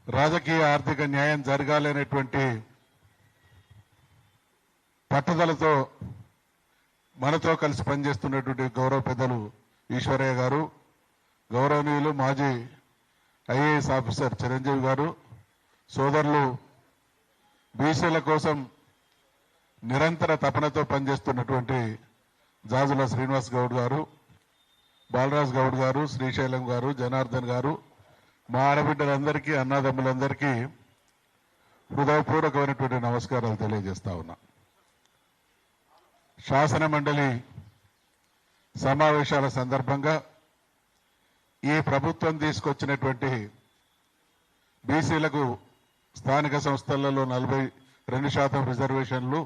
రాజకీయ ఆర్థిక న్యాయం జరగాలనేటువంటి పట్టుదలతో మనతో కలిసి పనిచేస్తున్నటువంటి గౌరవ పెద్దలు ఈశ్వరయ్య గారు, గౌరవనీయులు మాజీ ఐఏఎస్ ఆఫీసర్ చిరంజీవి గారు, సోదరులు బీసీల కోసం నిరంతర తపనతో పనిచేస్తున్నటువంటి జాజుల శ్రీనివాస్ గౌడ్ గారు, బాలరాజ్ గౌడ్ గారు, శ్రీశైలం గారు, జనార్దన్ గారు, మా ఆడబిడ్డలందరికీ, అన్నదమ్ములందరికీ హృదయపూర్వకమైనటువంటి నమస్కారాలు తెలియజేస్తా ఉన్నా. శాసన మండలి సమావేశాల సందర్భంగా ఈ ప్రభుత్వం తీసుకొచ్చినటువంటి బీసీలకు స్థానిక సంస్థలలో 42% రిజర్వేషన్లు,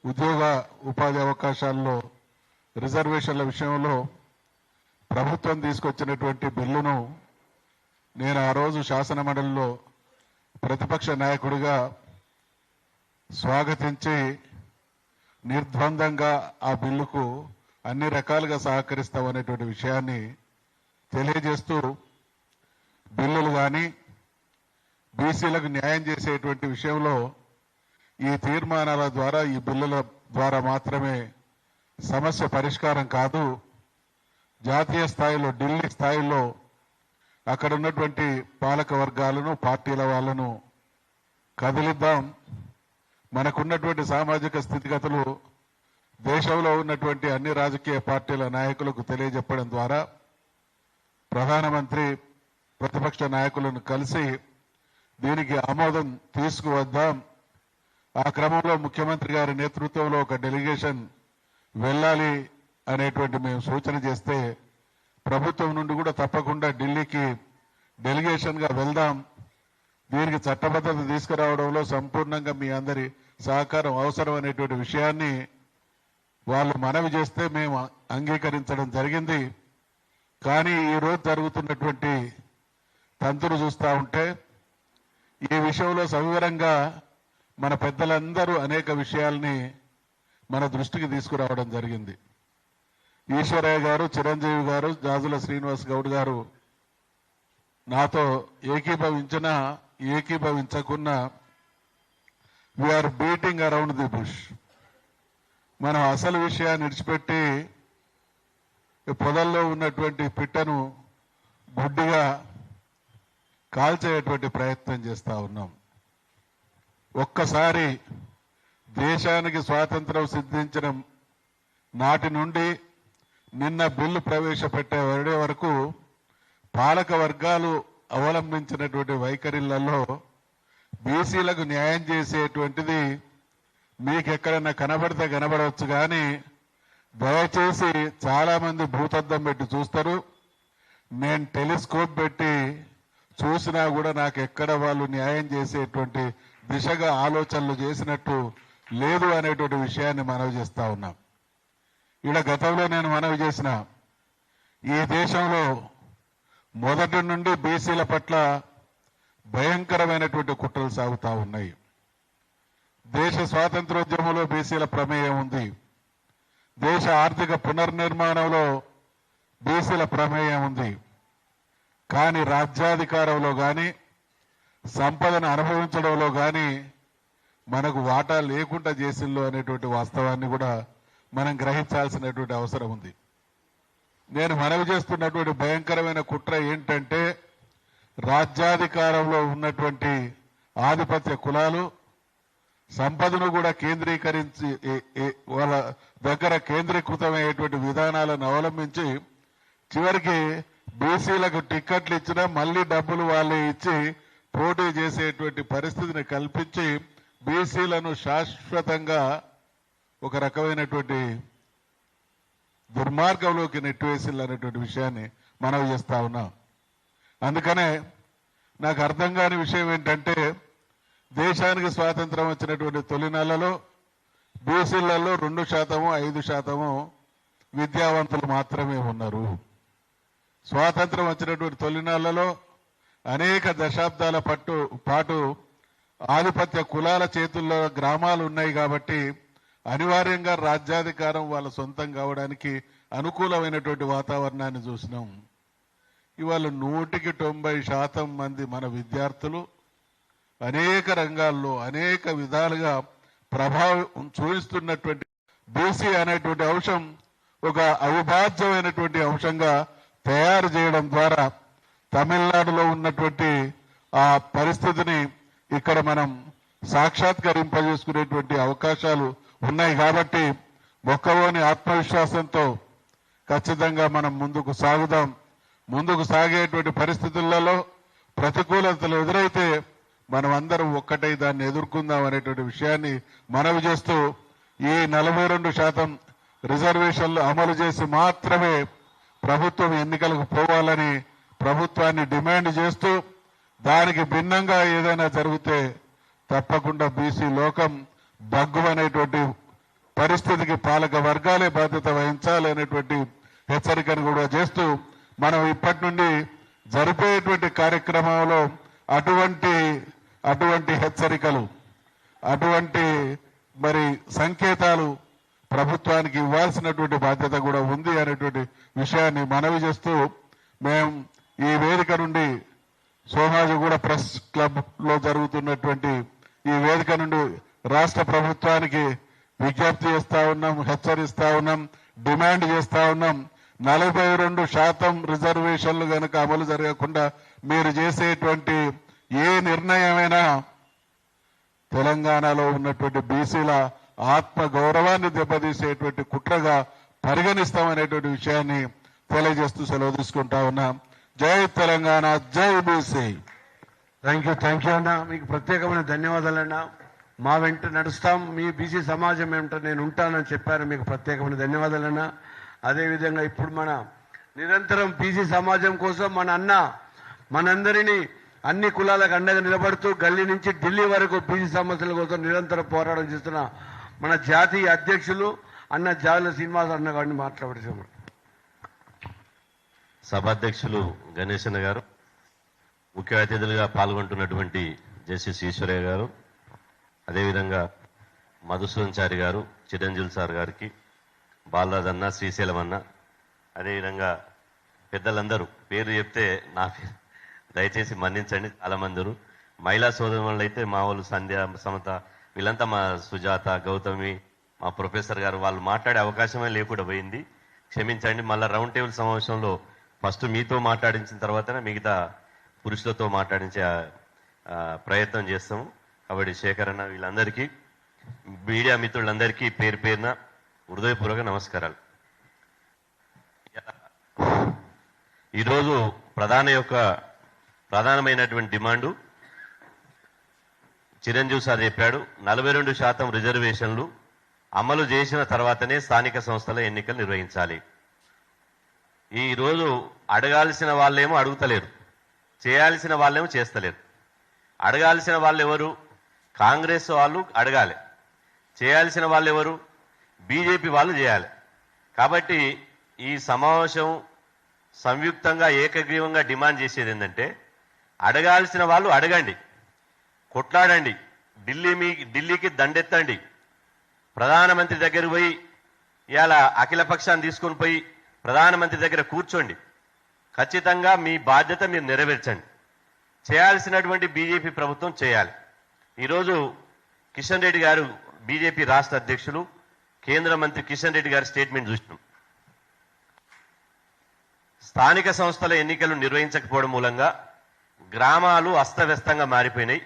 ఉద్యోగ ఉపాధి అవకాశాల్లో రిజర్వేషన్ల విషయంలో ప్రభుత్వం తీసుకొచ్చినటువంటి బిల్లును నేను ఆ రోజు శాసన మండలిలో ప్రతిపక్ష నాయకుడిగా స్వాగతించి నిర్ద్వందంగా ఆ బిల్లుకు అన్ని రకాలుగా సహకరిస్తామనేటువంటి విషయాన్ని తెలియజేస్తూ, బిల్లులు కానీ బీసీలకు న్యాయం చేసేటువంటి విషయంలో ఈ తీర్మానాల ద్వారా, ఈ బిల్లుల ద్వారా మాత్రమే సమస్య పరిష్కారం కాదు, జాతీయ స్థాయిలో, ఢిల్లీ స్థాయిలో అక్కడ ఉన్నటువంటి పాలక వర్గాలను, పార్టీల వాళ్ళను కదిలిద్దాం. మనకున్నటువంటి సామాజిక స్థితిగతులు దేశంలో ఉన్నటువంటి అన్ని రాజకీయ పార్టీల నాయకులకు తెలియజెప్పడం ద్వారా ప్రధానమంత్రి, ప్రతిపక్ష నాయకులను కలిసి దీనికి ఆమోదం తీసుకువద్దాం. ఆ క్రమంలో ముఖ్యమంత్రి గారి నేతృత్వంలో ఒక డెలిగేషన్ వెళ్ళాలి అనేటువంటి మేము సూచన చేస్తే, ప్రభుత్వం నుండి కూడా తప్పకుండా ఢిల్లీకి డెలిగేషన్గా వెళ్దాం, దీనికి చట్టబద్ధత తీసుకురావడంలో సంపూర్ణంగా మీ అందరి సహకారం అవసరం అనేటువంటి విషయాన్ని వాళ్ళు మనవి చేస్తే మేము అంగీకరించడం జరిగింది. కానీ ఈరోజు జరుగుతున్నటువంటి తంతులు చూస్తూ ఉంటే ఈ విషయంలో సవివరంగా మన పెద్దలందరూ అనేక విషయాల్ని మన దృష్టికి తీసుకురావడం జరిగింది. ఈశ్వరయ్య గారు, చిరంజీవి గారు, జాజుల శ్రీనివాస్ గౌడ్ గారు నాతో ఏకీభవించినా ఏకీభవించకున్నా we are beating around the bush. మనం అసలు విషయాన్ని విడిచిపెట్టి పొదల్లో ఉన్నటువంటి పిట్టను గుడ్డిగా కాల్చేటువంటి ప్రయత్నం చేస్తా ఉన్నాం. ఒక్కసారి దేశానికి స్వాతంత్రం సిద్ధించిన నాటి నుండి నిన్న బిల్లు ప్రవేశపెట్టే వరకు పాలక వర్గాలు అవలంబించినటువంటి వైఖరిలలో బీసీలకు న్యాయం చేసేటువంటిది మీకు ఎక్కడన్నా కనబడితే కనబడవచ్చు, కానీ దయచేసి చాలా మంది భూతద్దం పెట్టి చూస్తారు. నేను టెలిస్కోప్ పెట్టి చూసినా కూడా నాకు ఎక్కడ వాళ్ళు న్యాయం చేసేటువంటి దిశగా ఆలోచనలు చేసినట్టు లేదు అనేటువంటి విషయాన్ని మనవి చేస్తా ఉన్నాం. ఈడ గతంలో నేను మనవి చేసిన, ఈ దేశంలో మొదటి నుండి బీసీల పట్ల భయంకరమైనటువంటి కుట్రలు సాగుతూ ఉన్నాయి. దేశ స్వాతంత్రోద్యమంలో బీసీల ప్రమేయం ఉంది, దేశ ఆర్థిక పునర్నిర్మాణంలో బీసీల ప్రమేయం ఉంది. కానీ రాజ్యాధికారంలో కానీ, సంపదను అనుభవించడంలో కానీ మనకు వాటా లేకుండా చేసిల్లో అనేటువంటి వాస్తవాన్ని కూడా మనం గ్రహించాల్సినటువంటి అవసరం ఉంది. నేను మనవి చేస్తున్నటువంటి భయంకరమైన కుట్ర ఏంటంటే, రాజ్యాధికారంలో ఉన్నటువంటి ఆధిపత్య కులాలు సంపదను కూడా కేంద్రీకరించి వాళ్ళ దగ్గర కేంద్రీకృతమయ్యేటువంటి విధానాలను అవలంబించి చివరికి బీసీలకు టిక్కెట్లు ఇచ్చినా మళ్ళీ డబ్బులు వాళ్ళే ఇచ్చి పోటీ చేసేటువంటి పరిస్థితిని కల్పించి బీసీలను శాశ్వతంగా ఒక రకమైనటువంటి దుర్మార్గంలోకి నెట్టివేసిల్లనేటువంటి విషయాన్ని మనవి చేస్తా ఉన్నాం. అందుకనే నాకు అర్థం కాని విషయం ఏంటంటే, దేశానికి స్వాతంత్రం వచ్చినటువంటి తొలి నెలలో బీసీలలో 2%, 5% విద్యావంతులు మాత్రమే ఉన్నారు. స్వాతంత్రం వచ్చినటువంటి తొలి నెలలో అనేక దశాబ్దాల పాటు ఆధిపత్య కులాల చేతుల్లో గ్రామాలు ఉన్నాయి కాబట్టి అనివార్యంగా రాజ్యాధికారం వాళ్ళ సొంతం కావడానికి అనుకూలమైనటువంటి వాతావరణాన్ని చూసినాం. ఇవాళ 100% మంది మన విద్యార్థులు అనేక రంగాల్లో అనేక విధాలుగా ప్రభావం చూపిస్తున్నటువంటి బీసీ అనేటువంటి అంశం ఒక అవిభాజ్యమైనటువంటి అంశంగా తయారు చేయడం ద్వారా తమిళనాడులో ఉన్నటువంటి ఆ పరిస్థితిని ఇక్కడ మనం సాక్షాత్కరింపజేసుకునేటువంటి అవకాశాలు ఉన్నాయి. కాబట్టి మొక్కవోని ఆత్మవిశ్వాసంతో ఖచ్చితంగా మనం ముందుకు సాగుదాం. ముందుకు సాగేటువంటి పరిస్థితులలో ప్రతికూలతలు ఎదురైతే మనం అందరం ఒక్కటై దాన్ని ఎదుర్కొందాం అనేటువంటి విషయాన్ని మనవి చేస్తూ ఈ 42% రిజర్వేషన్లు అమలు చేసి మాత్రమే ప్రభుత్వం ఎన్నికలకు పోవాలని ప్రభుత్వాన్ని డిమాండ్ చేస్తూ దానికి భిన్నంగా ఏదైనా జరిగితే తప్పకుండా బీసీ లోకం బగ్గుమనేటువంటి పరిస్థితికి పాలక వర్గాలే బాధ్యత వహించాలి అనేటువంటి హెచ్చరికను కూడా చేస్తూ మనం ఇప్పటి నుండి జరిపేటువంటి కార్యక్రమంలో అటువంటి హెచ్చరికలు అటువంటి మరి సంకేతాలు ప్రభుత్వానికి ఇవ్వాల్సినటువంటి బాధ్యత కూడా ఉంది అనేటువంటి విషయాన్ని మనవి చేస్తూ మేము ఈ వేదిక నుండి సోమాజిగూడ ప్రెస్ క్లబ్ లో జరుగుతున్నటువంటి ఈ వేదిక నుండి రాష్ట్ర ప్రభుత్వానికి విజ్ఞప్తి చేస్తా ఉన్నాం, హెచ్చరిస్తా ఉన్నాం, డిమాండ్ చేస్తా ఉన్నాం. 42% రిజర్వేషన్లు కనుక అమలు జరగకుండా మీరు చేసేటువంటి ఏ నిర్ణయమైనా తెలంగాణలో ఉన్నటువంటి బీసీల ఆత్మ గౌరవాన్ని దెబ్బతీసేటువంటి కుట్రగా పరిగణిస్తామనేటువంటి విషయాన్ని తెలియజేస్తూ సెలవు తీసుకుంటా ఉన్నాం. జై తెలంగాణ, జై బీసీ. థ్యాంక్ యూ అన్న. మీకు ప్రత్యేకమైన ధన్యవాదాలు అన్న. మా వెంట నడుస్తాం, మీ బీసీ సమాజం ఏమిటో నేను ఉంటానని చెప్పారు. మీకు ప్రత్యేకమైన ధన్యవాదాలు అన్న. అదేవిధంగా ఇప్పుడు మన నిరంతరం బీసీ సమాజం కోసం మన అన్న మనందరినీ అన్ని కులాలకు అండగా నిలబడుతూ గల్లీ నుంచి ఢిల్లీ వరకు బీసీ సమస్యల కోసం నిరంతరం పోరాటం చేస్తున్న మన జాతీయ అధ్యక్షులు అన్న జాల శ్రీనివాస్ అన్న గారిని మాట్లాడుతున్నాం. సభాధ్యక్షులు గణేశన్న గారు, ముఖ్య అతిథులుగా పాల్గొంటున్నటువంటి జస్టిస్ ఈశ్వరయ్య గారు, అదేవిధంగా మధుసూదన్ గారు, చిరంజీవి సార్ గారికి, బాలరాజ్ అన్న, శ్రీశైలం అన్న, అదేవిధంగా పెద్దలందరూ పేరు చెప్తే నా దయచేసి మన్నించండి. చాలా మందరు మహిళా సోదరులు అయితే మా వాళ్ళు సంధ్య, సమత, వీళ్ళంతా మా సుజాత, గౌతమి, మా ప్రొఫెసర్ గారు, వాళ్ళు మాట్లాడే అవకాశమే లేకుండా పోయింది. క్షమించండి. మళ్ళీ రౌండ్ టేబుల్ సమావేశంలో ఫస్ట్ మీతో మాట్లాడించిన తర్వాతనే మిగతా పురుషులతో మాట్లాడించే ప్రయత్నం చేస్తాము. కాబట్టి శేఖరన్న, వీళ్ళందరికీ, మీడియా మిత్రులందరికీ పేరు పేరున హృదయపూర్వక నమస్కారాలు. ఈరోజు ప్రధానమైనటువంటి డిమాండు చిరంజీవి సార్ చెప్పాడు. 42% రిజర్వేషన్లు అమలు చేసిన తర్వాతనే స్థానిక సంస్థల ఎన్నికలు నిర్వహించాలి. ఈరోజు అడగాల్సిన వాళ్ళేమో అడుగుతలేరు, చేయాల్సిన వాళ్ళేమో చేస్తలేరు. అడగాల్సిన వాళ్ళు ఎవరు? కాంగ్రెస్ వాళ్ళు అడగాలి. చేయాల్సిన వాళ్ళు ఎవరు? బీజేపీ వాళ్ళు చేయాలి. కాబట్టి ఈ సమావేశం సంయుక్తంగా ఏకగ్రీవంగా డిమాండ్ చేసేది ఏంటంటే, అడగాల్సిన వాళ్ళు అడగండి, కొట్లాడండి, ఢిల్లీకి దండెత్తండి, ప్రధానమంత్రి దగ్గర పోయి ఇవాళ అఖిల పక్షాన్ని తీసుకొని పోయి ప్రధానమంత్రి దగ్గర కూర్చోండి. ఖచ్చితంగా మీ బాధ్యత మీరు నెరవేర్చండి. చేయాల్సినటువంటి బీజేపీ ప్రభుత్వం చేయాలి. ఈరోజు కిషన్ రెడ్డి గారు, బీజేపీ రాష్ట్ర అధ్యక్షులు, కేంద్ర మంత్రి కిషన్ రెడ్డి గారి స్టేట్మెంట్ చూసినాం. స్థానిక సంస్థల ఎన్నికలు నిర్వహించకపోవడం మూలంగా గ్రామాలు అస్తవ్యస్తంగా మారిపోయినాయి.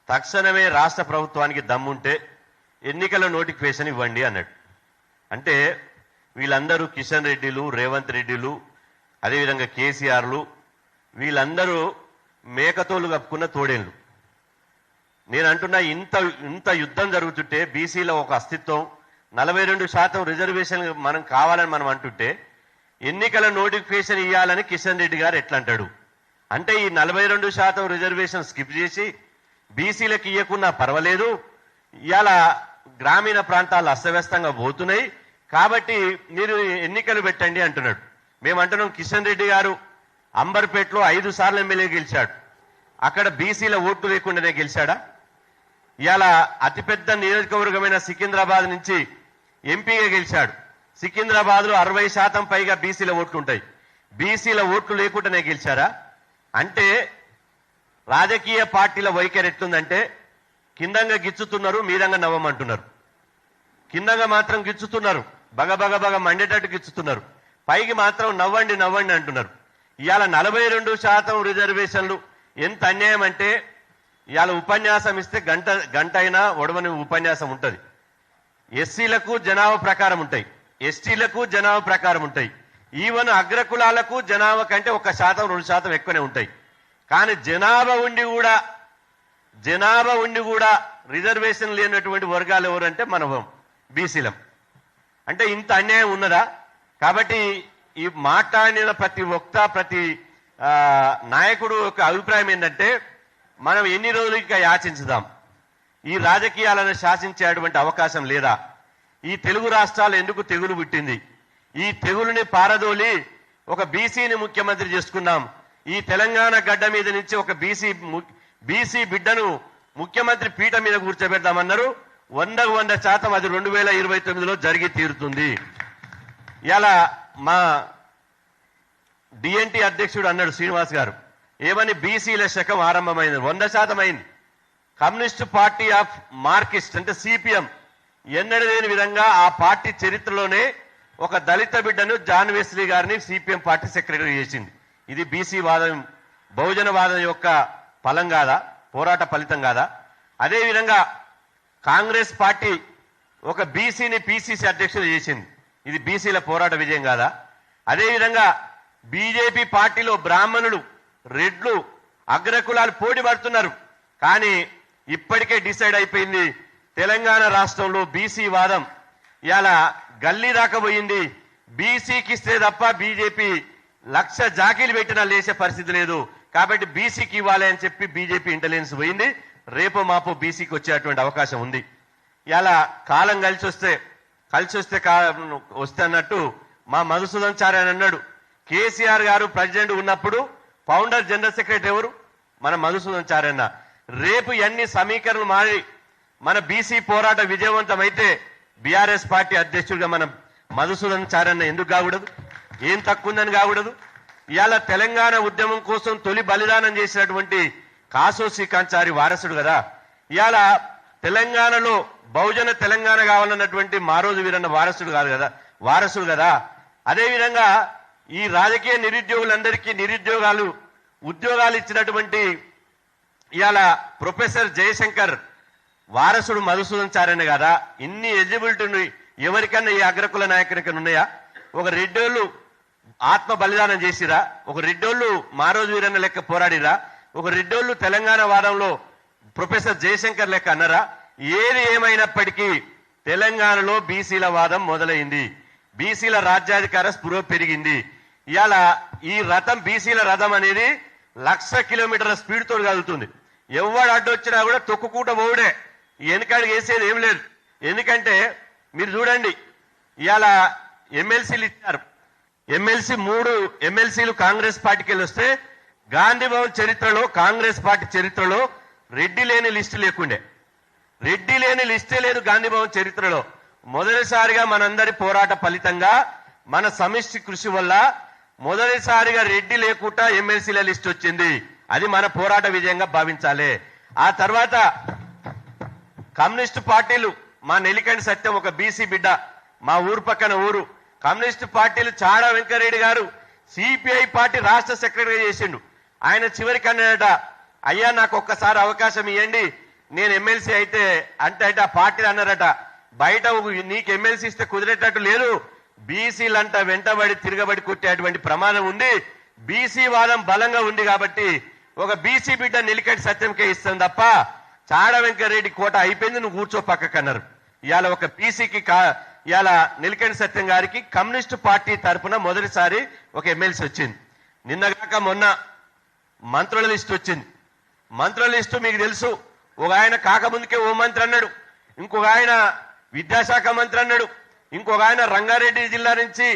తక్షణమే రాష్ట్ర ప్రభుత్వానికి దమ్ముంటే ఎన్నికల నోటిఫికేషన్ ఇవ్వండి అన్నాడు. అంటే వీళ్ళందరూ కిషన్ రెడ్డిలు, రేవంత్ రెడ్డిలు, అదేవిధంగా కేసీఆర్లు, వీళ్ళందరూ మేకతోలు కప్పుకున్న తోడేళ్ళు. నేను అంటున్నా, ఇంత యుద్ధం జరుగుతుంటే, బీసీలో ఒక అస్తిత్వం, 42% రిజర్వేషన్ మనం కావాలని మనం అంటుంటే, ఎన్నికల నోటిఫికేషన్ ఇవ్వాలని కిషన్ రెడ్డి గారు ఎట్లా అంటాడు? అంటే ఈ 42% రిజర్వేషన్ స్కిప్ చేసి బీసీలకు ఇవ్వకున్నా పర్వాలేదు, ఇవాళ గ్రామీణ ప్రాంతాలు అస్తవ్యస్తంగా పోతున్నాయి కాబట్టి మీరు ఎన్నికలు పెట్టండి అంటున్నాడు. మేము అంటున్నాం, కిషన్ రెడ్డి గారు అంబర్పేటలో 5 సార్లు ఎమ్మెల్యే గెలిచాడు. అక్కడ బీసీల ఓట్లు లేకుండానే గెలిచాడా? ఇవాళ అతిపెద్ద నియోజకవర్గమైన సికింద్రాబాద్ నుంచి ఎంపీగా గెలిచాడు. సికింద్రాబాద్ లో 60% పైగా బీసీల ఓట్లు ఉంటాయి. బీసీల ఓట్లు లేకుండానే గెలిచారా? అంటే రాజకీయ పార్టీల వైఖరి ఎట్లుందంటే కిందంగా గిచ్చుతున్నారు, మీదంగా నవ్వమంటున్నారు. కిందంగా మాత్రం గిచ్చుతున్నారు, బగ బగ బగ మండేటట్టు గిచ్చుతున్నారు, పైకి మాత్రం నవ్వండి నవ్వండి అంటున్నారు. ఇవాళ 42% రిజర్వేషన్లు ఎంత అన్యాయం అంటే ఇవాళ ఉపన్యాసం ఇస్తే గంట అయినా ఒడవని ఉపన్యాసం ఉంటుంది. ఎస్సీలకు జనాభా ప్రకారం ఉంటాయి, ఎస్టీలకు జనాభా ప్రకారం ఉంటాయి, ఈవెన్ అగ్రకులాలకు జనాభా కంటే 1% 2% ఎక్కువనే ఉంటాయి. కానీ జనాభా ఉండి కూడా రిజర్వేషన్ లేనటువంటి వర్గాలు ఎవరంటే మనం బీసీలం. అంటే ఇంత అన్యాయం ఉన్నదా? కాబట్టి ఈ మాట్లాడిన ప్రతి ప్రతి నాయకుడు యొక్క అభిప్రాయం ఏంటంటే మనం ఎన్ని రోజులు ఇంకా యాచించుదాం, ఈ రాజకీయాలను శాసించేటువంటి అవకాశం లేదా? ఈ తెలుగు రాష్ట్రాలు ఎందుకు తెగులు పుట్టింది? ఈ తెగులుని పారదోలి ఒక బీసీని ముఖ్యమంత్రి చేసుకున్నాం. ఈ తెలంగాణ గడ్డ మీద నుంచి ఒక బీసీ బిడ్డను ముఖ్యమంత్రి పీఠ మీద కూర్చోబెడదామన్నారు. 100% అది 2029లో జరిగి తీరుతుంది. ఇలా మా డిఎన్టీ అధ్యక్షుడు అన్నాడు శ్రీనివాస్ గారు, ఏమని బీసీల శకం ఆరంభమైంది, 100% అయింది. కమ్యూనిస్ట్ పార్టీ ఆఫ్ మార్కిస్ట్ అంటే సిపిఎం ఎన్నడూ లేని విధంగా ఆ పార్టీ చరిత్రలోనే ఒక దళిత బిడ్డను జాన్ వెస్లీ గారిని సిపిఎం పార్టీ సెక్రటరీ చేసింది. ఇది బీసీ వాదం, బహుజన వాదం యొక్క ఫలం కాదా, పోరాట ఫలితం కాదా? అదేవిధంగా కాంగ్రెస్ పార్టీ ఒక బీసీని పిసిసి అధ్యక్షుడు చేసింది, ఇది బీసీల పోరాట విజయం కాదా? అదేవిధంగా బీజేపీ పార్టీలో బ్రాహ్మణులు, రెడ్లు, అగ్రకులాలు పోటీ పడుతున్నారు. కానీ ఇప్పటికే డిసైడ్ అయిపోయింది, తెలంగాణ రాష్ట్రంలో బీసీ వాదం ఇలా గల్లీ దాకా పోయింది. బీసీకి ఇస్తే తప్ప బీజేపీ 1,00,000 జాకీలు పెట్టినా లేచే పరిస్థితి లేదు. కాబట్టి బీసీకి ఇవ్వాలి అని చెప్పి బీజేపీ ఇంటెలిజెన్స్ పోయింది. రేపో మాపో బీసీకి వచ్చేటువంటి అవకాశం ఉంది. ఇలా కాలం కలిసి వస్తే అన్నట్టు మా మధుసూదన్ చారి అని అన్నాడు, కేసీఆర్ గారు ప్రెసిడెంట్ ఉన్నప్పుడు ఫౌండర్ జనరల్ సెక్రటరీ ఎవరు? మన మధుసూదన్ చారి అన్న. రేపు ఎన్ని సమీకరణలు మారి మన బీసీ పోరాట విజయవంతం అయితే బీఆర్ఎస్ పార్టీ అధ్యక్షుడిగా మన మధుసూదన్ చారి అన్న ఎందుకు కాకూడదు? ఏం తక్కువ ఉందని కాకూడదు? ఇవాళ తెలంగాణ ఉద్యమం కోసం తొలి బలిదానం చేసినటువంటి కాసో శ్రీకాంత్ చారి వారసుడు కదా. ఇవాళ తెలంగాణలో బహుజన తెలంగాణ కావాలన్నటువంటి మారోజు వీరన్న వారసుడు కదా. అదేవిధంగా ఈ రాజకీయ నిరుద్యోగులందరికీ ఉద్యోగాలు ఇచ్చినటువంటి ఇవాళ ప్రొఫెసర్ జయశంకర్ వారసుడు మధుసూదన్ చారణ కదా. ఇన్ని ఎలిజిబిలిటీ ఎవరికన్నా ఈ అగ్రకుల నాయకునికన్నా ఉన్నాయా? ఒక రెడ్డోళ్ళు ఆత్మ బలిదానం చేసిరా? ఒక రెడ్డోళ్ళు మారోజు వీరన్న లెక్క పోరాడిరా? ఒక రెడ్డోళ్ళు తెలంగాణ వాదంలో ప్రొఫెసర్ జయశంకర్ లెక్క అన్నారా? ఏది ఏమైనప్పటికీ తెలంగాణలో బీసీల వాదం మొదలైంది, బీసీల రాజ్యాధికార స్పృహ పెరిగింది. ఇవాళ ఈ రథం, బీసీల రథం అనేది 1,00,000 కిలోమీటర్ల స్పీడ్ తోటి కదులుతుంది. ఎవడు అడ్డొచ్చినా కూడా తొక్కుకుంటూ పోవుడే, వెనకాడికి వేసేది ఏం లేదు. ఎందుకంటే మీరు చూడండి, ఇవాళ ఎమ్మెల్సీలు ఇచ్చారు. 3 ఎమ్మెల్సీలు కాంగ్రెస్ పార్టీకి వెళ్ళి వస్తే గాంధీ భవన్ చరిత్రలో, కాంగ్రెస్ పార్టీ చరిత్రలో రెడ్డి లేని లిస్టు లేదు. గాంధీ భవన్ చరిత్రలో మొదటిసారిగా మనందరి పోరాట ఫలితంగా, మన సమిష్టి కృషి వల్ల మొదటిసారిగా రెడ్డి లేకుండా ఎమ్మెల్సీల లిస్ట్ వచ్చింది. అది మన పోరాట విజయంగా భావించాలి. ఆ తర్వాత కమ్యూనిస్టు పార్టీలు, మా నెల్లికంటి సత్యం ఒక బీసీ బిడ్డ, మా ఊరు పక్కన ఊరు. కమ్యూనిస్టు పార్టీలు చాడా వెంకరెడ్డి గారు సిపిఐ పార్టీ రాష్ట్ర సెక్రటరీ చేసిండు. ఆయన చివరికి అన్నాడట, అయ్యా నాకు ఒక్కసారి అవకాశం ఇవ్వండి, నేను ఎమ్మెల్సీ అయితే అంటే ఆ పార్టీలు అన్నారట, బయట నీకు ఎమ్మెల్సీ ఇస్తే కుదిరేటట్టు లేదు, బీసీలంట వెంటబడి తిరగబడి కొట్టేటువంటి ప్రమాదం ఉంది, బీసీ వాదం బలంగా ఉంది కాబట్టి ఒక బీసీ బిడ్డ నెల్లికంటి సత్యంకే ఇస్తాం తప్ప చాడ వెంకరెడ్డి కోట అయిపోయింది, నువ్వు కూర్చో పక్కకన్నారు. ఇవాళ ఒక బీసీకి ఇవాళ నెల్లికంటి సత్యం గారికి కమ్యూనిస్టు పార్టీ తరఫున మొదటిసారి ఒక ఎమ్మెల్సీ వచ్చింది. నిన్నగాక మొన్న మంత్రుల లిస్టు వచ్చింది. మంత్రుల లిస్టు మీకు తెలుసు, ఒక ఆయన కాకముందుకే ఓ మంత్రి అన్నాడు, ఇంకొక ఆయన విద్యాశాఖ మంత్రి అన్నాడు, ఇంకొక ఆయన రంగారెడ్డి జిల్లా నుంచి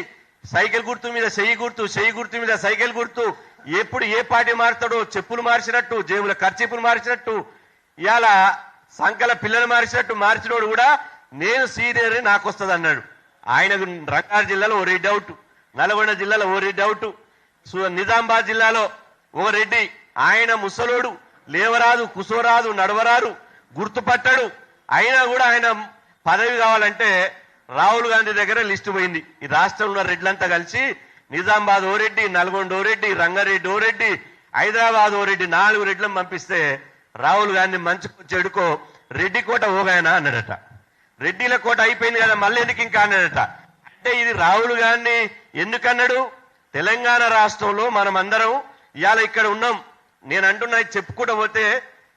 సైకిల్ గుర్తు మీద చెయ్యి గుర్తు మీద సైకిల్ గుర్తు. ఎప్పుడు ఏ పార్టీ మారుతాడో, చెప్పులు మార్చినట్టు, జేబుల ఖర్చీపులు మార్చినట్టు, ఇవాళ సంకల పిల్లలు మార్చినోడు కూడా నేను సీనియర్ నాకు వస్తుంది అన్నాడు. ఆయనకు రంగారెడ్డి జిల్లాలో ఓ రెడ్డి అవుట్, నల్గొండ జిల్లాలో ఓ రెడ్డి అవుట్, నిజామాబాద్ జిల్లాలో ఓ రెడ్డి, ఆయన ముసలోడు, లేవరాదు, కుసోరాదు, నడవరాదు, గుర్తుపట్టడు, అయినా కూడా ఆయన పదవి కావాలంటే రాహుల్ గాంధీ దగ్గర లిస్టు పోయింది. ఈ రాష్ట్రంలో రెడ్లంతా కలిసి నిజామాబాద్ ఓ రెడ్డి, నల్గొండ ఓ రెడ్డి, రంగారెడ్డి ఓ రెడ్డి, హైదరాబాద్ ఓ రెడ్డి, 4 రెడ్లను పంపిస్తే రాహుల్ గాంధీ మంచుకో చెడుకో రెడ్డి కోట ఓగాయన అన్నాడట. రెడ్డిల కోట అయిపోయింది కదా, మళ్ళీ ఎందుకు ఇంకా అన్నాడట. అంటే ఇది రాహుల్ గాంధీ ఎందుకన్నాడు? తెలంగాణ రాష్ట్రంలో మనం అందరం ఇవాళ ఇక్కడ ఉన్నాం. నేను అంటున్నా, చెప్పుకుంటూ పోతే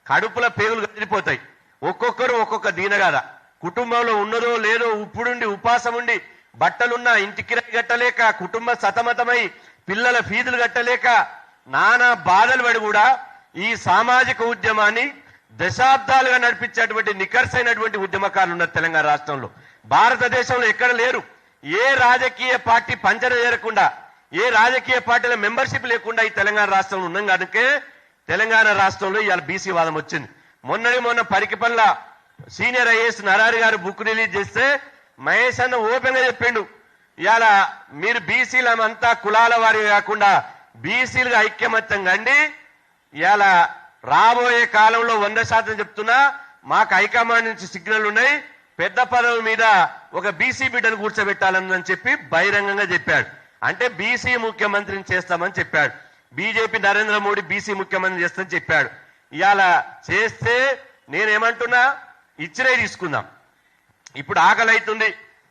కడుపుల పేగులు కదిలిపోతాయి. ఒక్కొక్కరు ఒక్కొక్క దీనగాద, కుటుంబంలో ఉన్నదో లేదో ఉప్పుడుండి ఉపాసం ఉండి బట్టలున్నా ఇంటి కిరాయి కట్టలేక, కుటుంబ సతమతమై పిల్లల ఫీజులు కట్టలేక నానా బాధలు పడి కూడా ఈ సామాజిక ఉద్యమాన్ని దశాబ్దాలుగా నడిపించేటువంటి నికర్సైనటువంటి ఉద్యమకారులు ఉన్నారు తెలంగాణ రాష్ట్రంలో. భారతదేశంలో ఎక్కడ లేరు. ఏ రాజకీయ పార్టీ పంచన చేరకుండా, ఏ రాజకీయ పార్టీల మెంబర్షిప్ లేకుండా ఈ తెలంగాణ రాష్ట్రంలో ఉన్నాం కనుకే తెలంగాణ రాష్ట్రంలో ఇవాళ బీసీ వాదం వచ్చింది. మొన్న పరికిపల్ల సీనియర్ ఐఏఎస్ నరారి గారు బుక్ రిలీజ్ చేస్తే మహేష్ అన్న ఓపెన్ గా చెప్పిండు, ఇవాళ మీరు బీసీలు అంతా కులాల వారి కాకుండా బీసీలుగా ఐక్యమత్యంగా అండి, ఇవాళ రాబోయే కాలంలో 100% చెప్తున్నా, మాకు హైకమాండ్ నుంచి సిగ్నల్ ఉన్నాయి, పెద్ద పదవి మీద ఒక బీసీ బిడ్డను కూర్చోబెట్టాలని చెప్పి బహిరంగంగా చెప్పాడు. అంటే బీసీ ముఖ్యమంత్రిని చేస్తామని చెప్పాడు. బీజేపీ నరేంద్ర మోడీ బీసీ ముఖ్యమంత్రి చేస్తామని చెప్పాడు. ఇవాళ చేస్తే నేనేమంటున్నా, ఇచ్చినే తీసుకుందాం. ఇప్పుడు ఆకలి అవుతుంది.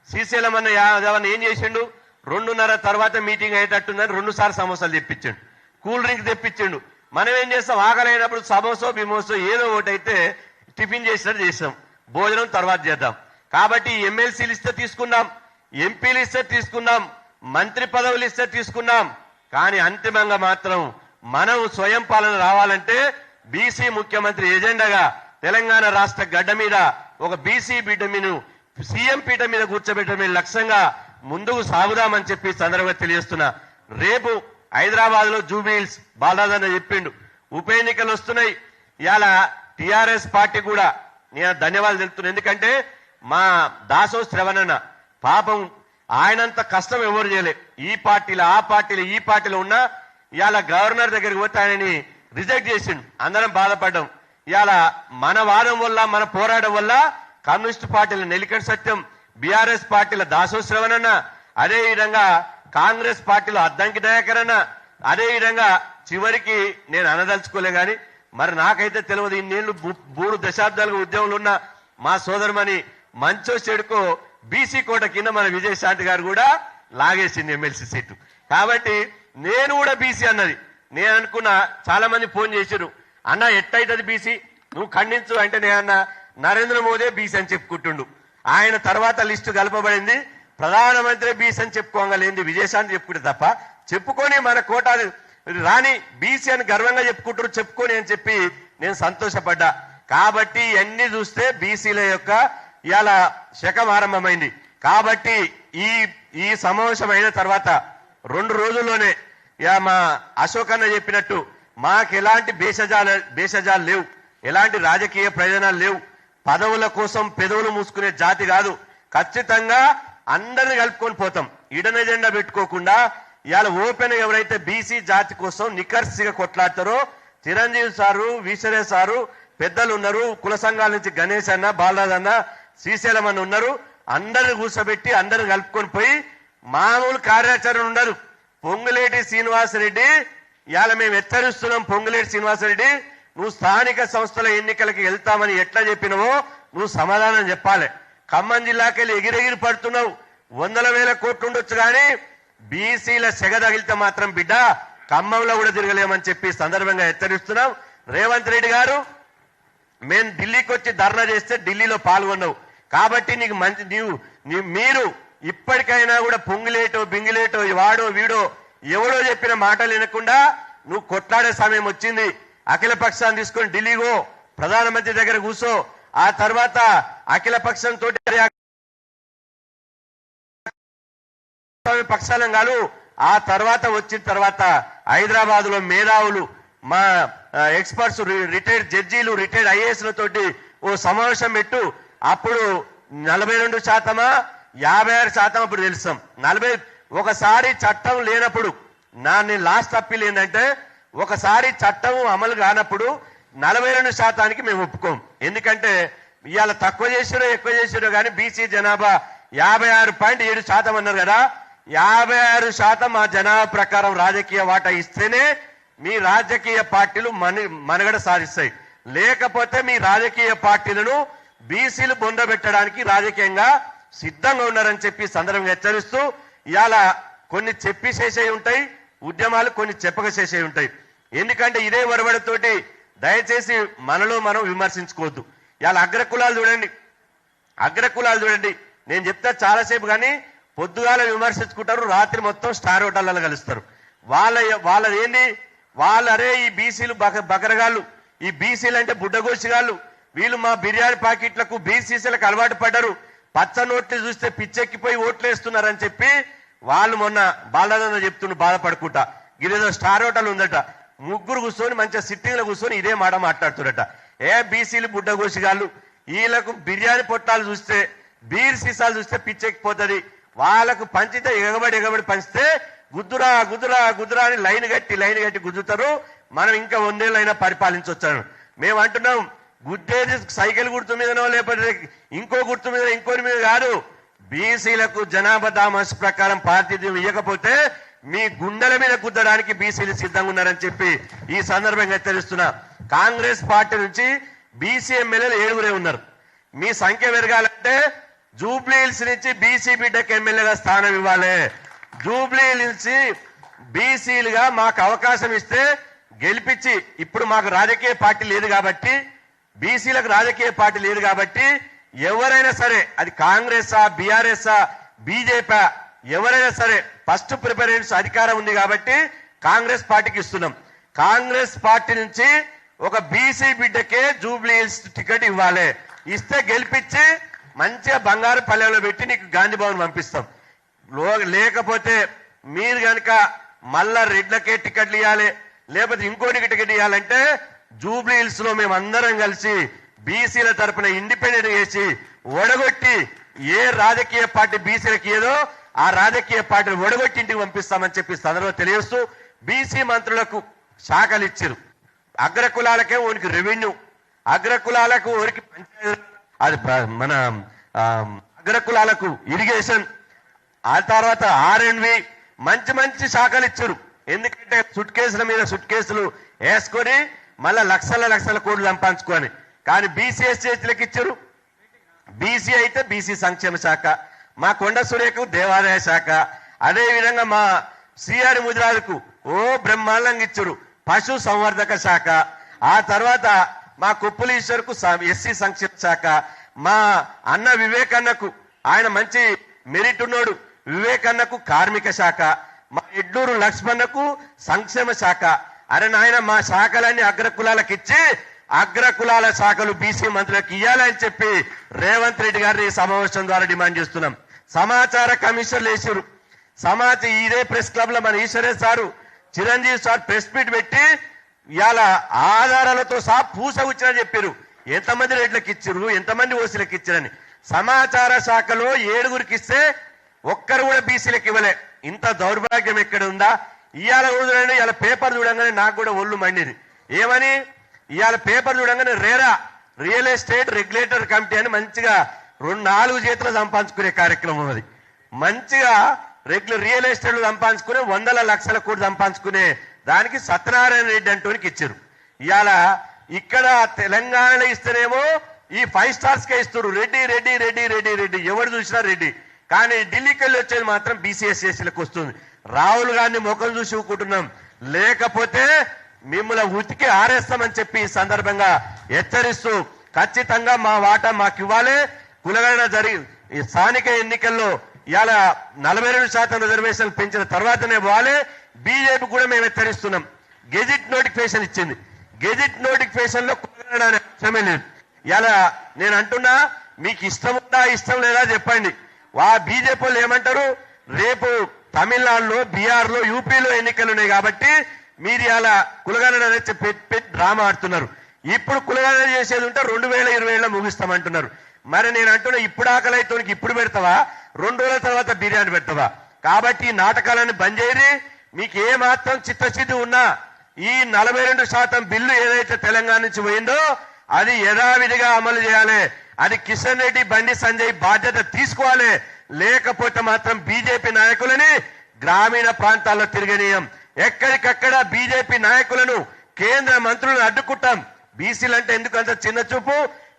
శ్రీశైలం అన్న యాదవ్ ఏం చేసిండు? 2:30 తర్వాత మీటింగ్ అయ్యేటట్టుందని 2 సార్లు సమోసాలు తెప్పించిండు, కూల్ డ్రింక్ తెప్పించిండు. మనం ఏం చేస్తాం? ఆకలి అయినప్పుడు సమోసో బిమోసో ఏదో ఒకటి అయితే టిఫిన్ చేసినట్టు చేస్తాం, భోజనం తర్వాత చేద్దాం. కాబట్టి ఎమ్మెల్సీలు ఇస్తే తీసుకున్నాం, ఎంపీలు ఇస్తే తీసుకున్నాం, మంత్రి పదవులు ఇస్తే తీసుకున్నాం. కానీ అంతిమంగా మాత్రం మనం స్వయం పాలన రావాలంటే బీసీ ముఖ్యమంత్రి ఎజెండాగా తెలంగాణ రాష్ట్ర గడ్డ మీద ఒక బీసీ బిడ్డ మీద సీఎం పీఠ మీద కూర్చోబెట్టడమే లక్ష్యంగా ముందుకు సాగుదామని చెప్పి సందర్భంగా తెలియజేస్తున్నా. రేపు హైదరాబాద్ లో జూబిల్స్ బాలరాజన్న చెప్పిండు, ఉప ఎన్నికలు వస్తున్నాయి. ఇవాళ టిఆర్ఎస్ పార్టీ కూడా నేను ధన్యవాదాలు తెలుపుతున్నా. ఎందుకంటే మా దాసో శ్రవణన్న పాపం ఆయనంత కష్టం ఎవరు చేయలే. ఈ పార్టీలో ఆ పార్టీలో ఈ పార్టీలో ఉన్నా ఇవాళ గవర్నర్ దగ్గరికి పోతే ఆయనని రిజెక్ట్ చేసిండు. అందరం బాధపడ్డాం. ఇవాళ మన వాదం వల్ల, మన పోరాటం వల్ల కమ్యూనిస్ట్ పార్టీల నెలికటి సత్యం, బీఆర్ఎస్ పార్టీల దాసో శ్రవణన్న, అదే విధంగా కాంగ్రెస్ పార్టీలో అద్దంకి దయాకర్ అన్న, అదే విధంగా చివరికి నేను అనదలుచుకోలే గాని మరి నాకైతే తెలియదు. ఇన్నేళ్లు 3 దశాబ్దాలుగా ఉద్యమంలో ఉన్న మా సోదరుమని మంచో చెడుకో బీసీ కోట కింద మన విజయశాంతి గారు కూడా లాగేసింది ఎమ్మెల్సీ సీటు. కాబట్టి నేను కూడా బీసీ అన్నది. నేను అనుకున్నా, చాలా మంది ఫోన్ చేశారు, అన్న ఎట్టయితుంది బీసీ, నువ్వు ఖండించు అంటే నేనన్నా నరేంద్ర మోదీ బీసీ అని చెప్పుకుంటుండు. ఆయన తర్వాత లిస్టు కలపబడింది, ప్రధానమంత్రి బీసీ అని చెప్పుకోగలేంది విజయశాంతి చెప్పుకుంటే తప్ప, చెప్పుకొని మన కోట రాని బీసీ అని గర్వంగా చెప్పుకుంటారు, చెప్పుకొని అని చెప్పి నేను సంతోషపడ్డా. కాబట్టి ఇవన్నీ చూస్తే బీసీల యొక్క ఇవాళ శకం ఆరంభమైంది. కాబట్టి ఈ సమావేశం అయిన తర్వాత 2 రోజుల్లోనే మా అశోక్ అన్న చెప్పినట్టు మాకు ఎలాంటి భేషజాలు లేవు, ఎలాంటి రాజకీయ ప్రయోజనాలు లేవు. పదవుల కోసం పెదవులు మూసుకునే జాతి కాదు. ఖచ్చితంగా అందరిని కలుపుకొని పోతాం. ఇడన్ ఎజెండా పెట్టుకోకుండా ఇవాళ ఓపెన్ ఎవరైతే బీసీ జాతి కోసం నికర్సిగా కొట్లాడతారో, చిరంజీవి సారు, విశ్వరే సారు, పెద్దలు ఉన్నారు, కుల సంఘాల నుంచి గణేష్ అన్న, బాలరాజ్ అన్న, శ్రీశైలం అన్న ఉన్నారు. అందరిని కూర్చోబెట్టి అందరిని కలుపుకొని పోయి మామూలు కార్యాచరణ ఉండరు. పొంగులేటి శ్రీనివాసరెడ్డి ఇవాళ మేము హెచ్చరిస్తున్నాం, పొంగులేటి శ్రీనివాసరెడ్డి నువ్వు స్థానిక సంస్థల ఎన్నికలకి వెళ్తామని ఎట్లా చెప్పినవో నువ్వు సమాధానం చెప్పాలి. ఖమ్మం జిల్లాకెళ్ళి ఎగిరెగిరి పడుతున్నావు, 100,000 కోట్లు ఉండొచ్చు కానీ బీసీల సెగ తగిలితే మాత్రం బిడ్డ ఖమ్మంలో కూడా తిరగలేమని చెప్పి సందర్భంగా హెచ్చరిస్తున్నాం. రేవంత్ రెడ్డి గారు, మేము ఢిల్లీకి వచ్చి ధర్నా చేస్తే ఢిల్లీలో పాల్గొన్నావు కాబట్టి నీకు మంచి మీరు ఇప్పటికైనా కూడా పొంగులేటో బింగిలేటో వాడో వీడో ఎవడో చెప్పిన మాటలు వినకుండా నువ్వు కొట్లాడే సమయం వచ్చింది. అఖిల పక్షాన్ని తీసుకొని ఢిల్లీగో, ప్రధానమంత్రి దగ్గర కూర్చో, ఆ తర్వాత అఖిల పక్షంతో పక్షాలను కాదు. ఆ తర్వాత వచ్చిన తర్వాత హైదరాబాద్ లో మేధావులు, మా ఎక్స్పర్ట్స్, రిటైర్డ్ జడ్జీలు, రిటైర్డ్ ఐఏఎస్లతోటి ఓ సమావేశం పెట్టు. అప్పుడు 42%, 56% అప్పుడు తెలుస్తాం. ఒకసారి చట్టం లేనప్పుడు నేను లాస్ట్ అప్పీల్ ఏంటంటే ఒకసారి చట్టం అమలు కానప్పుడు 42% మేము ఒప్పుకోం. ఎందుకంటే ఇవాళ తక్కువ చేసిరో ఎక్కువ చేసిరో కానీ బీసీ జనాభా 56.7% అన్నారు కదా. 56% మా జనాభా ప్రకారం రాజకీయ వాటా ఇస్తేనే మీ రాజకీయ పార్టీలు మనుగడ సాధిస్తాయి. లేకపోతే మీ రాజకీయ పార్టీలను బీసీలు బొందబెట్టడానికి రాజకీయంగా సిద్ధంగా ఉన్నారని చెప్పి సందర్భంగా హెచ్చరిస్తూ, ఇవాళ కొన్ని చెప్పి చేసేవి ఉంటాయి ఉద్యమాలు, కొన్ని చెప్పక చేసేవి ఉంటాయి. ఎందుకంటే ఇదే వరవడితోటి దయచేసి మనలో మనం విమర్శించుకోవద్దు. ఇవాళ అగ్రకులాలు చూడండి, నేను చెప్తా చాలాసేపు కానీ పొద్దుగాల విమర్శించుకుంటారు, రాత్రి మొత్తం స్టార్ హోటళ్లలో కలుస్తారు. వాళ్ళది ఏంది, వాళ్ళరే ఈ బీసీలు బకరగాళ్ళు, ఈ బీసీలు అంటే బుడ్డగోసిగాళ్ళు, వీళ్ళు మా బిర్యానీ ప్యాకెట్లకు బీసీసీలకు అలవాటు పడ్డారు, పచ్చ నోట్లు చూస్తే పిచ్చెక్కిపోయి ఓట్లు వేస్తున్నారని చెప్పి వాళ్ళు మొన్న బాలదాన చెప్తుండ్రు బాధపడుకుంటా. గిరిదో స్టార్ హోటల్ ఉందట, ముగ్గురు కూర్చొని మంచిగా సిట్టింగ్ లో కూర్చొని ఇదే మాట మాట్లాడుతున్నట. బీసీలు బుడ్డగోసిగాళ్ళు, వీళ్ళకు బిర్యానీ పొట్టాలు చూస్తే బీర్ సీసాలు చూస్తే పిచ్చెక్కిపోతుంది, వాళ్ళకు పంచితే ఎగబడి పంచితే గుద్దురా గుద్దురా గుద్దురా అని లైన్ కట్టి గుద్దుతారు. మనం ఇంకా 100 ఏళ్ళైనా పరిపాలించొచ్చాను. మేము అంటున్నాం, గుద్దేది సైకిల్ గుర్తు మీదనో లేకపోతే ఇంకో గుర్తు మీద ఇంకోటి మీద కాదు. బీసీలకు జనాభా దామాస్ ప్రకారం ప్రాతినిధ్యం ఇవ్వకపోతే మీ గుండెల మీద గుద్దడానికి బీసీలు సిద్ధంగా ఉన్నారని చెప్పి ఈ సందర్భంగా హెచ్చరిస్తున్నా. కాంగ్రెస్ పార్టీ నుంచి బీసీ ఎమ్మెల్యేలు 7 ఉన్నారు. మీ సంఖ్య పెరగాలంటే జూబ్లీ హిల్స్ నుంచి బీసీ బిడ్డకి ఎమ్మెల్యేగా స్థానం ఇవ్వాలి. జూబ్లీ హిల్స్ బీసీలుగా మాకు అవకాశం ఇస్తే గెలిపించి, ఇప్పుడు మాకు రాజకీయ పార్టీ లేదు కాబట్టి, బీసీలకు రాజకీయ పార్టీ లేదు కాబట్టి ఎవరైనా సరే అది కాంగ్రెసా బీఆర్ఎస్ఆ బీజేపీ ఎవరైనా సరే ఫస్ట్ ప్రిఫరెన్స్ అధికారం ఉంది కాబట్టి కాంగ్రెస్ పార్టీకి ఇస్తున్నాం. కాంగ్రెస్ పార్టీ నుంచి ఒక బీసీ బిడ్డకే జూబ్లీ హిల్స్ టికెట్ ఇవ్వాలి. ఇస్తే గెలిపించి మంచిగా బంగారు పల్లెలో పెట్టి నీకు గాంధీ భవన్ పంపిస్తాం. లేకపోతే మీరు కనుక మళ్ళా రెడ్లకే టికెట్లు ఇవ్వాలి, లేకపోతే ఇంకోటికి టికెట్ ఇవ్వాలంటే జూబ్లీ హిల్స్ లో మేము అందరం కలిసి బీసీల తరఫున ఇండిపెండెంట్ చేసి ఒడగొట్టి ఏ రాజకీయ పార్టీ బీసీలకు ఏదో ఆ రాజకీయ పార్టీని ఒడగొట్టి ఇంటికి పంపిస్తామని చెప్పి సందర్భంగా తెలియజేస్తూ, బీసీ మంత్రులకు శాఖలు ఇచ్చారు. అగ్రకులాలకే ఓనికి రెవెన్యూ, అగ్రకులాలకు ఓరికి అది మన అగ్రకులాలకు ఇరిగేషన్, ఆ తర్వాత R&V మంచి శాఖలు ఇచ్చారు. ఎందుకంటే సుట్ కేసుల మీద సుట్ కేసులు వేసుకొని మళ్ళా లక్షల కోట్లు సంపాదించుకొని. కానీ బీసీ ఎస్సీలకు ఇచ్చారు. బీసీ అయితే బీసీ సంక్షేమ శాఖ, మా కొండ సురేఖకు దేవాదాయ శాఖ, అదే విధంగా మా సిఆర్ ముదిరాజుకు బ్రహ్మాండంగా ఇచ్చారు పశు సంవర్ధక శాఖ, ఆ తర్వాత మా కుప్పలీశ్వర్కు ఎస్సీ సంక్షేమ శాఖ, మా అన్న వివేకన్నకు ఆయన మంచి మెరిట్ ఉన్నాడు వివేకన్నకు కార్మిక శాఖ, మా ఎడ్లూరు లక్ష్మణకు సంక్షేమ శాఖ. అరే నాయన మా శాఖలన్నీ అగ్రకులాలకు ఇచ్చి అగ్రకులాల శాఖలు బీసీ మంత్రులకు ఇవ్వాలని చెప్పి రేవంత్ రెడ్డి గారిని సమావేశం ద్వారా డిమాండ్ చేస్తున్నాం. సమాచార కమిషన్లు వేసారు. ఇదే ప్రెస్ క్లబ్ లో మన Eshwaresh sir Chiranjeevi sir press meet పెట్టి ఇవాళ ఆధారాలతో సహా పూసగుచ్చినని చెప్పారు. ఎంతమంది రెడ్లకు ఇచ్చారు, ఎంతమంది ఓసీలకు ఇచ్చారని. సమాచార శాఖలో 7 ఇస్తే ఒక్కరు కూడా బీసీలకు ఇవ్వలే. ఇంత దౌర్భాగ్యం ఎక్కడ ఉందా? ఇవాళ చూడండి, ఇవాళ పేపర్ చూడంగానే నాకు కూడా ఒళ్ళు మండిది. ఏమని? ఇవాళ పేపర్ చూడంగానే రియల్ ఎస్టేట్ రెగ్యులేటర్ కమిటీ అని మంచిగా 2-4 చేతులు సంపాదించుకునే కార్యక్రమం అది. మంచిగా రియల్ ఎస్టేట్ సంపాదించుకునే 100 లక్షల కోట్లు సంపాదించుకునే దానికి సత్యనారాయణ రెడ్డి అంటోనికి ఇచ్చారు. ఇవాళ ఇక్కడ తెలంగాణలో ఇస్తేనేమో ఈ 5 స్టార్స్ కే ఇస్తారు, రెడ్డి ఎవరు చూసినా రెడ్డి. కానీ ఢిల్లీకి వెళ్ళి వచ్చేది మాత్రం బీసీఎస్సీలకు వస్తుంది. రాహుల్ గాంధీ ముఖం చూసి ఊకుంటున్నాం, లేకపోతే మిమ్మల్ని ఉతికి ఆరేస్తామని చెప్పి ఈ సందర్భంగా హెచ్చరిస్తూ, ఖచ్చితంగా మా వాటా మాకు ఇవ్వాలి. కులగణన ఈ స్థానిక ఎన్నికల్లో ఇవాళ 42% రిజర్వేషన్లు పెంచిన తర్వాతనే పోవాలి. బీజేపీ కూడా మేము హెచ్చరిస్తున్నాం. గెజిట్ నోటిఫికేషన్ ఇచ్చింది. గెజిట్ నోటిఫికేషన్ లో కులగణన అనే అంశమే లేదు. ఇలా నేను అంటున్నా, మీకు ఇష్టం ఉందా ఇష్టం లేదా చెప్పండి. బీజేపీ వాళ్ళు ఏమంటారు, రేపు తమిళనాడులో బీహార్లో యూపీలో ఎన్నికలు ఉన్నాయి కాబట్టి మీరు ఇలా కులగణన పెట్టి డ్రామా ఆడుతున్నారు. ఇప్పుడు కులగణన చేసేది ఉంటే 2027లో ముగిస్తామంటున్నారు. మరి నేను అంటున్నా, ఇప్పుడు ఆకలి అయితే ఇప్పుడు పెడతావా, 2 రోజుల తర్వాత బిర్యానీ పెడతావా? కాబట్టి ఈ నాటకాలను బంద్ చేయరి. మీకు ఏ మాత్రం చిత్తశుద్ధి ఉన్నా ఈ 42% బిల్లు ఏదైతే తెలంగాణ నుంచి పోయిందో అది యథావిధిగా అమలు చేయాలి. అది కిషన్ రెడ్డి, బండి సంజయ్ బాధ్యత తీసుకోవాలి. లేకపోతే మాత్రం బీజేపీ నాయకులని గ్రామీణ ప్రాంతాల్లో తిరగనీయం. ఎక్కడికక్కడ బీజేపీ నాయకులను, కేంద్ర మంత్రులను అడ్డుకుంటాం. బీసీలు అంటే ఎందుకు అంత చిన్న చూపు?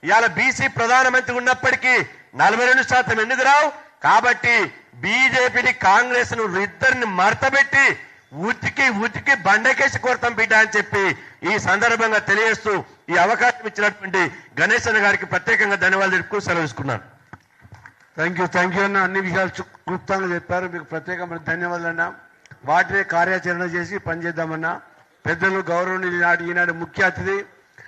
ఇవాళ బీసీ ప్రధానమంత్రి ఉన్నప్పటికీ 42% ఎందుకు రావు? కాబట్టి బీజేపీని, కాంగ్రెస్ ను ఇద్దరిని మడతబెట్టి ఉతికి బండకేసి కొడతాం బిడ్డ అని చెప్పి ఈ సందర్భంగా తెలియజేస్తూ ఈ అవకాశం ఇచ్చినటువంటి గణేష్ అన్న గారికి ప్రత్యేకంగా ధన్యవాదాలు తెలుపుతూ సెలవు తీసుకున్నాను. థ్యాంక్ యూ అన్న. అన్ని విషయాలు క్లుప్తంగా చెప్పారు. మీకు ప్రత్యేకమైన ధన్యవాదాలు అన్న. వాటినే కార్యాచరణ చేసి పనిచేద్దామన్నా. పెద్దలు, గౌరవనీయులు, ఈనాడు ముఖ్య అతిథి